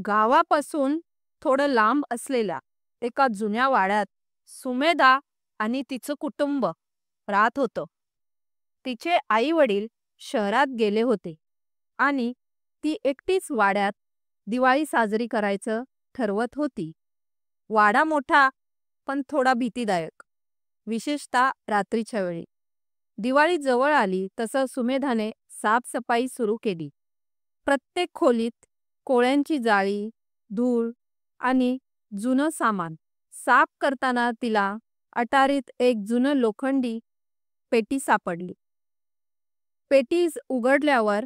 गावापासून थोडं लांब असलेल्या एका जुन्या वाड्यात सुमेधा आणि तिचं कुटुंब राहत होतं. तिचे आई-वडील शहरात गेले होते आणि ती एकटीच वाड्यात दिवाळी साजरी करायचं ठरवत होती. वाडा मोठा पण थोडा भीतीदायक, विशेषतः रात्रीच्या वेळी. दिवाळी जवळ आली तसं सुमेधाने साफसफाई सुरू केली. प्रत्येक खोलीत कोळ्यांची जाळी, धूळ आणि जुनं सामान साफ करताना तिला अटारीत एक जुनं लोखंडी पेटी सापडली. पेटी उघडल्यावर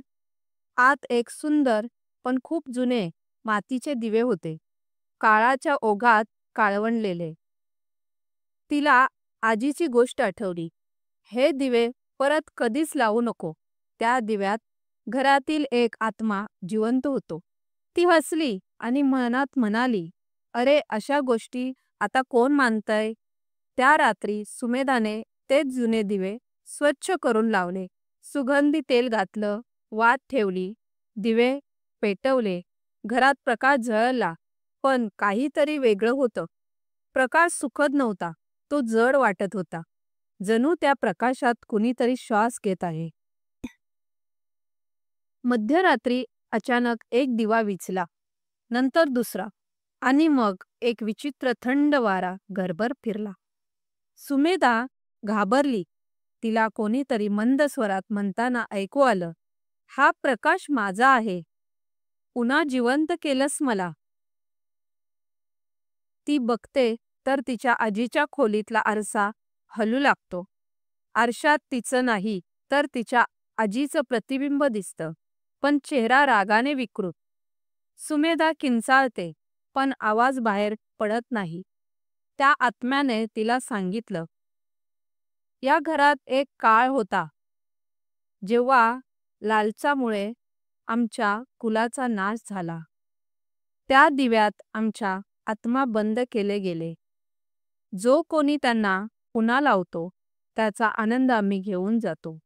आत एक सुंदर पण खूप जुने मातीचे दिवे होते, काळाच्या ओघात काळवंडलेले. तिला आजीची गोष्ट आठवली. हे दिवे परत कधीच लावू नको. त्या दिव्यात घरातील एक आत्मा जिवंत होतो. ती हसली आणि मनात म्हणाली, अरे अशा गोष्टी आता कोण मानतंय? त्या रात्री सुमेधाने तेच जुने दिवे स्वच्छ करून लावले, सुगंधी तेल घातलं, वात ठेवली, दिवे पेटवले. घरात प्रकाश झळला, पण काहीतरी वेगळं होतं. प्रकाश सुखद नव्हता, तो जड वाटत होता, जणू त्या प्रकाशात कुणीतरी श्वास घेत आहे. मध्यरात्री अचानक एक दिवा विझला, नंतर दुसरा, आणि मग एक विचित्र थंड वारा घरभर फिरला. सुमेधा घाबरली. तिला कोणीतरी मंद स्वरात म्हणताना ऐकू आलं, हा प्रकाश माझा आहे, पुन्हा जिवंत केलंस मला. ती बघते तर तिच्या आजीच्या खोलीतला आरसा हलू लागतो. आरशात तिचं नाही तर तिच्या आजीचं प्रतिबिंब दिसतं, पण चेहरा रागाने विकृत. सुमेधा किंचाळते, पण आवाज बाहेर पडत नाही. त्या आत्म्याने तिला सांगितलं, या घरात एक काळ होता जेव्हा लालचामुळे आमच्या कुलाचा नाश झाला. त्या दिव्यात आमच्या आत्मा बंद केले गेले. जो कोणी त्यांना पुन्हा लावतो त्याचा आनंद आम्ही घेऊन जातो.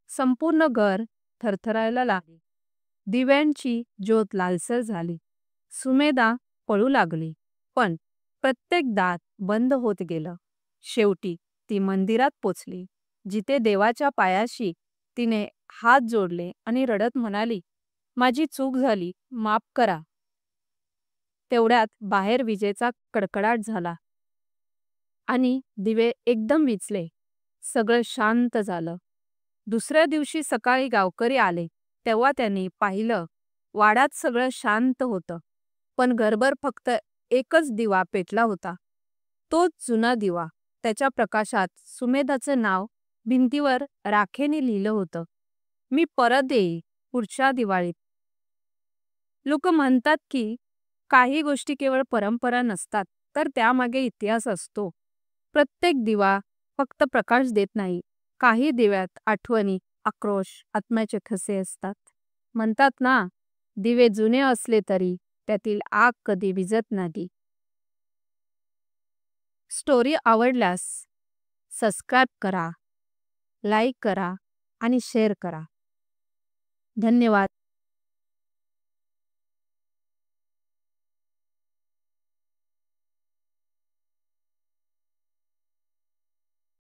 संपूर्ण घर थरथरायला लागले. दिव्यांची ज्योत लालसर झाली. सुमेधा पळू लागली, पण प्रत्येक दार बंद होत गेलं. शेवटी ती मंदिरात पोचली, जिथे देवाच्या पायाशी तिने हात जोडले आणि रडत म्हणाली, माझी चूक झाली, माफ करा. तेवढ्यात बाहेर विजेचा कडकडाट झाला आणि दिवे एकदम विझले. सगळं शांत झालं. दुसऱ्या दिवशी सकाळी गावकरी आले तेव्हा त्यांनी पाहिलं, वाड्यात सगळं शांत होतं, पण घरभर फक्त एकच दिवा पेटला होता. तोच जुना दिवा. त्याच्या प्रकाशात सुमेधाचं नाव भिंतीवर राखेने लिहिलं होतं, मी परत येईन पुढच्या दिवाळीत. लोक म्हणतात की काही गोष्टी केवळ परंपरा नसतात, तर त्यामागे इतिहास असतो. प्रत्येक दिवा फक्त प्रकाश देत नाही, काही दिव्यात आठवणी, आक्रोश, आत्म्याचे ठसे असतात. म्हणतात ना, दिवे जुने असले तरी त्यातील आग कधी विझत नाही. स्टोरी आवडल्यास सबस्क्राईब करा, लाईक करा आणि शेअर करा. धन्यवाद.